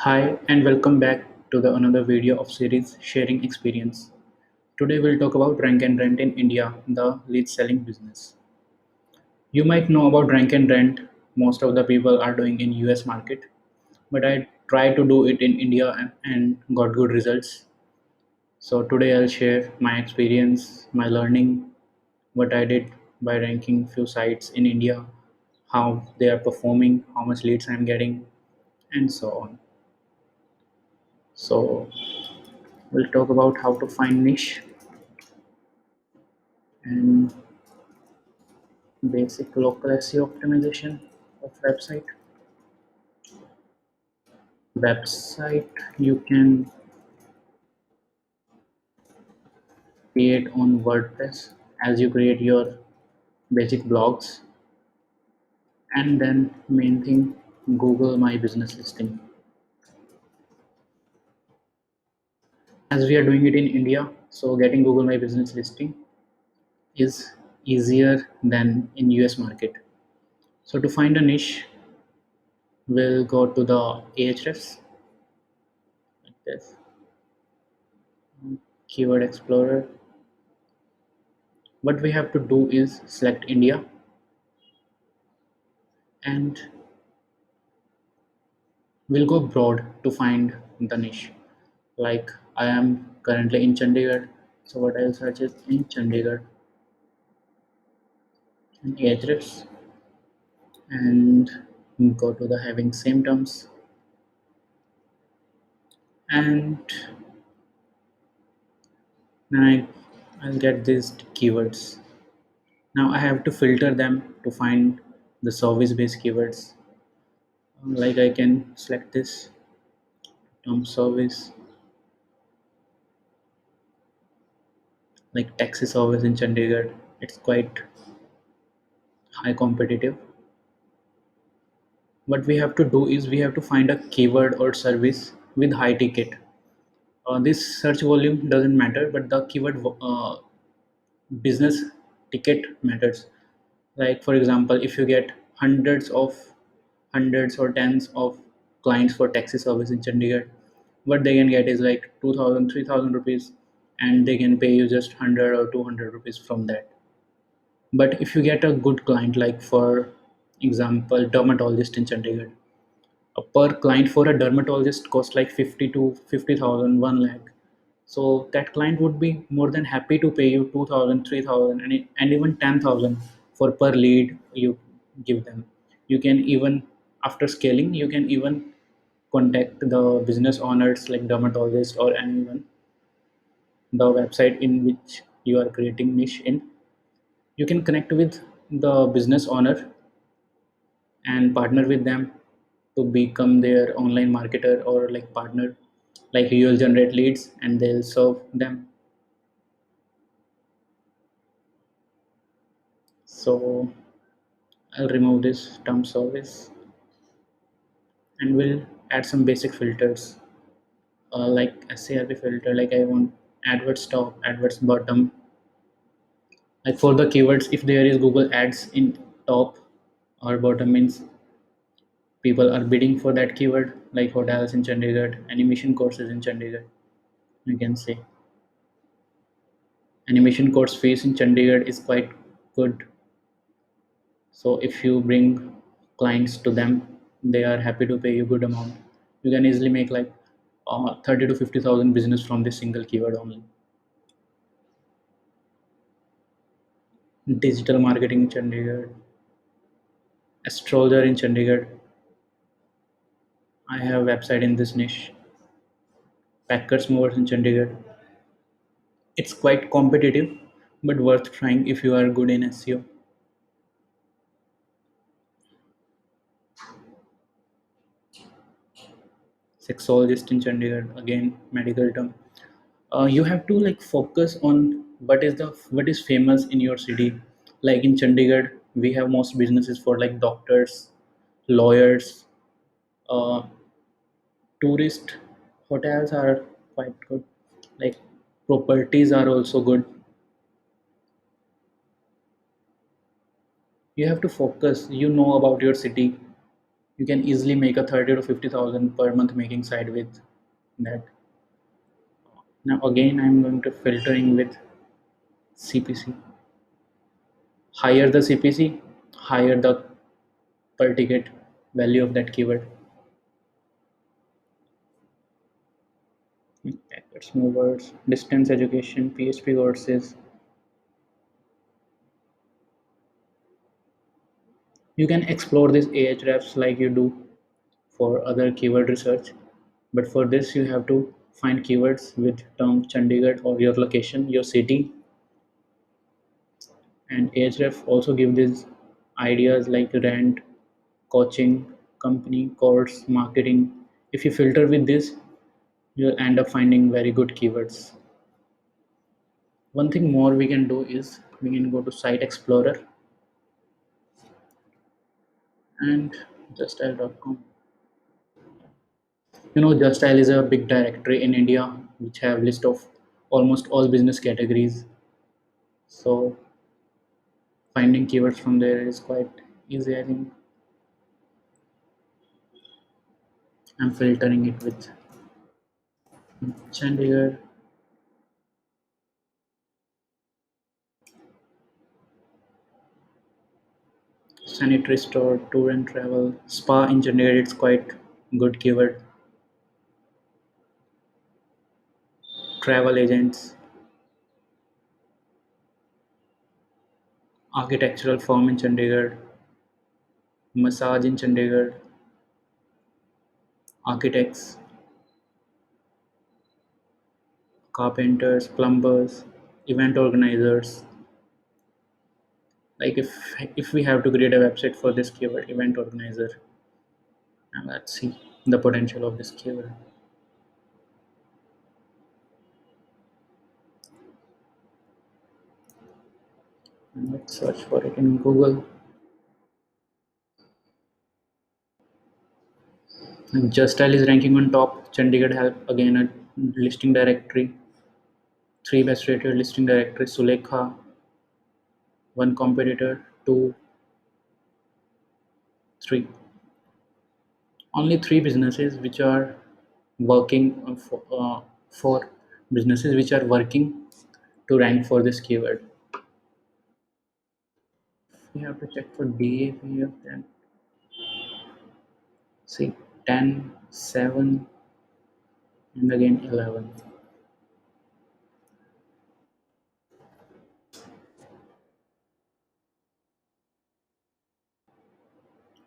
Hi and welcome back to the another video of series Sharing Experience. Today we'll talk about rank and rent in India, the lead selling business. You might know about rank and rent. Most of the people are doing in US market, but I tried to do it in India and got good results. So today I'll share my experience, my learning, what I did by ranking few sites in India, how they are performing, how much leads I'm getting, and so on. So we'll talk about how to find niche and basic local SEO optimization of website you can create on WordPress as you create your basic blogs, and then main thing, Google My Business Listing. As we are doing it in India, so getting Google My Business Listing is easier than in US market. So to find a niche, we'll go to the Ahrefs like this, keyword explorer. What we have to do is select India, and we'll go broad to find the niche. Like I am currently in Chandigarh, so what I'll search is in Chandigarh and Ahrefs, and go to the having same terms, and then I'll get these keywords. Now I have to filter them to find the service based keywords. Like I can select this term service, like taxi service in Chandigarh. It's quite high competitive. What we have to do is we have to find a keyword or service with high ticket. This search volume doesn't matter, but the keyword business ticket matters. Like for example, if you get hundreds or tens of clients for taxi service in Chandigarh, what they can get is like 2000, 3000 rupees, and they can pay you just 100 or 200 rupees from that. But if you get a good client, like for example dermatologist in Chandigarh, a per client for a dermatologist costs like 50 to 50,000, 1 lakh. So that client would be more than happy to pay you 2,000, 3,000, and even 10,000 for per lead you give them. You can even, after scaling, you can even contact the business owners like dermatologists or anyone, the website in which you are creating niche in. You can connect with the business owner and partner with them to become their online marketer or like partner. Like you will generate leads and they'll serve them. So I'll remove this term service and we'll add some basic filters, like SCRP filter. Like I want adverts top, adverts bottom. Like for the keywords, if there is Google ads in top or bottom, means people are bidding for that keyword, like hotels in Chandigarh, animation courses in Chandigarh. You can say animation course fees in Chandigarh is quite good. So if you bring clients to them, they are happy to pay you good amount. You can easily make like 30 to 50,000 business from this single keyword only. Digital marketing in Chandigarh, astrologer in Chandigarh. I have website in this niche. Packers movers in Chandigarh. It's quite competitive, but worth trying if you are good in SEO. Sexologist in Chandigarh, again medical term. You have to like focus on what is famous in your city. Like in Chandigarh, we have most businesses for like doctors, lawyers, uh, tourist hotels are quite good. Like properties are also good. You have to focus. You know about your city. You can easily make a 30 to 50,000 per month making site with that. Now again, I'm going to filtering with CPC. Higher the CPC, higher the per ticket value of that keyword. Let's move words, distance education, PHP courses. You can explore these Ahrefs like you do for other keyword research, but for this you have to find keywords with term Chandigarh or your location, your city, and Ahrefs also give these ideas like rent, coaching, company, course, marketing. If you filter with this, you'll end up finding very good keywords. One thing more we can do is we can go to Site Explorer and justdial.com. Justdial is a big directory in India which have list of almost all business categories. So finding keywords from there is quite easy. I think I'm filtering it with Chandigarh, sanitary store, tour and travel, spa in Chandigarh. It's quite good keyword. Travel agents, architectural firm in Chandigarh, massage in Chandigarh, architects, carpenters, plumbers, event organizers. Like if we have to create a website for this keyword, event organizer, and let's see the potential of this keyword. And let's search for it in Google. And Justdial is ranking on top. Chandigarh help again a listing directory. Three best rated listing directory. Sulekha, one competitor, two, three. Only three businesses which are working for businesses which are working to rank for this keyword. We have to check for DAP of that. See 10, 7, and again 11.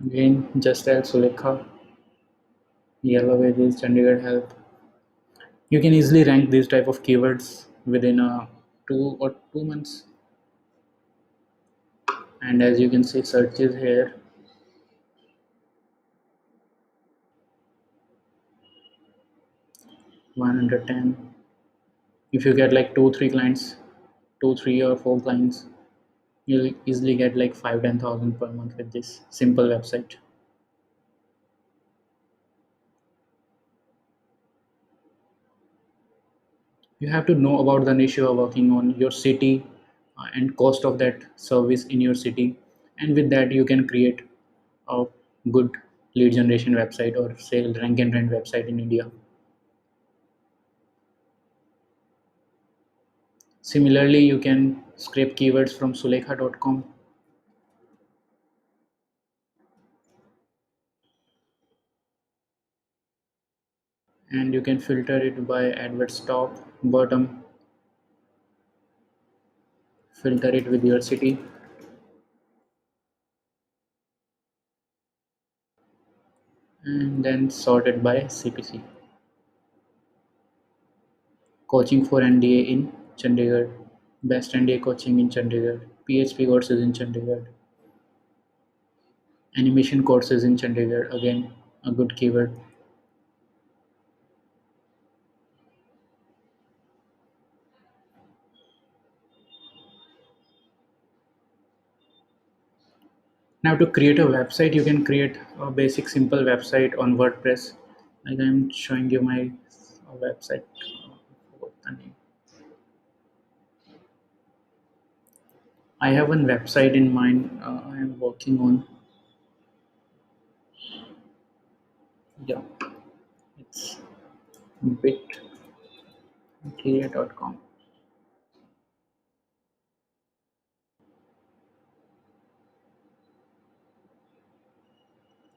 Again, just as Sulekha, Yellow Pages, Chandigarh Health. You can easily rank these type of keywords within 2 or 2 months. And as you can see, searches here, 110. If you get like 2, 3 clients, 2, 3 or 4 clients, you'll easily get like 5, 10,000 per month with this simple website. You have to know about the niche you are working on, your city, and cost of that service in your city, and with that you can create a good lead generation website or say rank and trend website in India. Similarly, you can scrape keywords from sulekha.com and you can filter it by adverts top, bottom, filter it with your city, and then sort it by CPC. Coaching for NDA in Chandigarh, best NDA coaching in Chandigarh, PHP courses in Chandigarh, animation courses in Chandigarh, again a good keyword. Now to create a website, you can create a basic simple website on WordPress. Like I'm showing you my website. What the name? I have one website in mind I am working on. Yeah, it's bitinterior.com.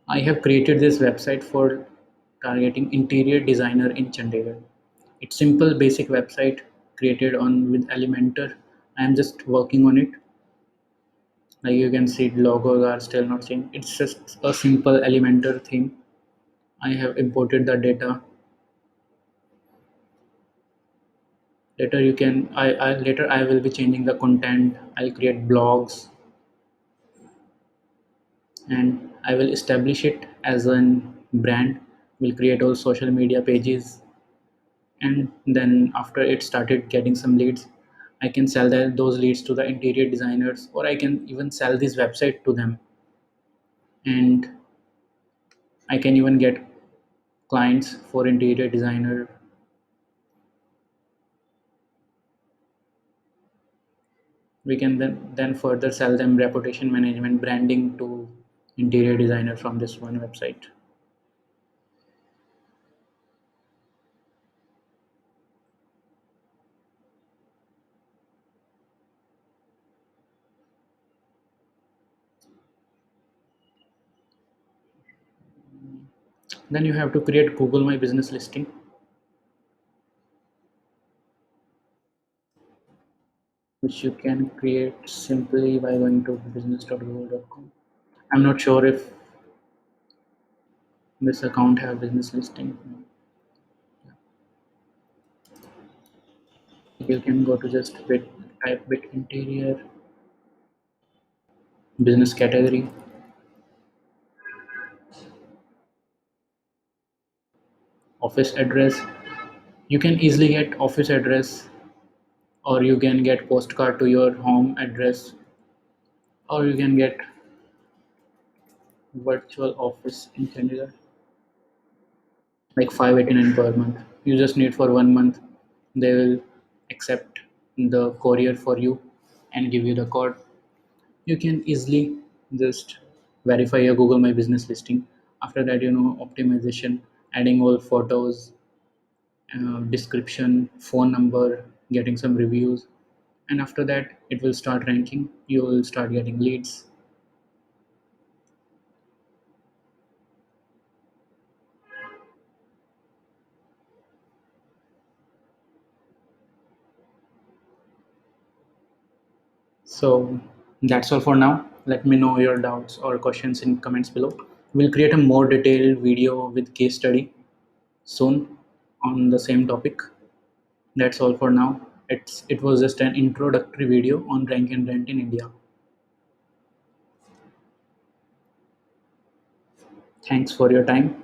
I have created this website for targeting interior designer in Chandigarh. It's simple basic website created on with Elementor. I am just working on it. Like you can see logos are still not changed. It's just a simple Elementor theme. I have imported the data. Later you can later I will be changing the content. I'll create blogs and I will establish it as a brand. We'll create all social media pages, and then after it started getting some leads, I can sell those leads to the interior designers, or I can even sell this website to them, and I can even get clients for interior designer. We can then further sell them reputation management branding to interior designer from this one website. Then you have to create Google My Business listing, which you can create simply by going to business.google.com. I'm not sure if this account have business listing. You can go to just type bit interior, business category, office address. You can easily get office address, or you can get postcard to your home address, or you can get virtual office in Chandigarh, like 589 per month. You just need for 1 month. They will accept the courier for you and give you the code. You can easily just verify your Google My Business listing. After that, optimization, adding all photos, description, phone number, getting some reviews, and after that, it will start ranking. You will start getting leads. So that's all for now. Let me know your doubts or questions in comments below. We'll create a more detailed video with case study soon on the same topic. That's all for now. It was just an introductory video on rank and rent in India. Thanks for your time.